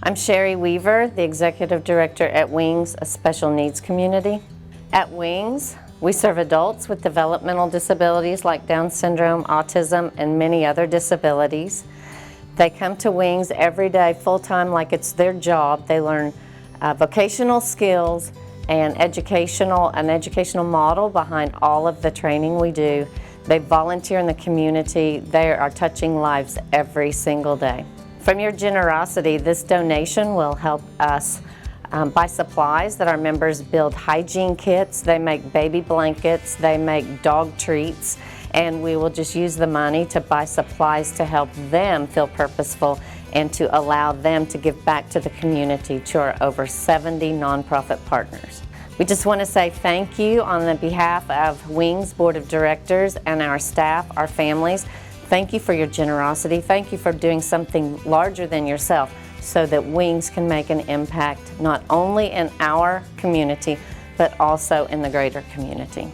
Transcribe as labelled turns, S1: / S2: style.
S1: I'm Cheri Weaver, the Executive Director at Wings, a special needs community. At Wings, we serve adults with developmental disabilities like Down syndrome, autism, and many other disabilities. They come to Wings every day full-time like it's their job. They learn vocational skills and an educational model behind all of the training we do. They volunteer in the community. They are touching lives every single day. From your generosity, this donation will help us buy supplies that our members build hygiene kits. They make baby blankets, they make dog treats, and we will just use the money to buy supplies to help them feel purposeful and to allow them to give back to the community, to our over 70 nonprofit partners. We just want to say thank you on the behalf of Wings Board of Directors and our staff, our families. Thank you for your generosity. Thank you for doing something larger than yourself so that Wings can make an impact not only in our community, but also in the greater community.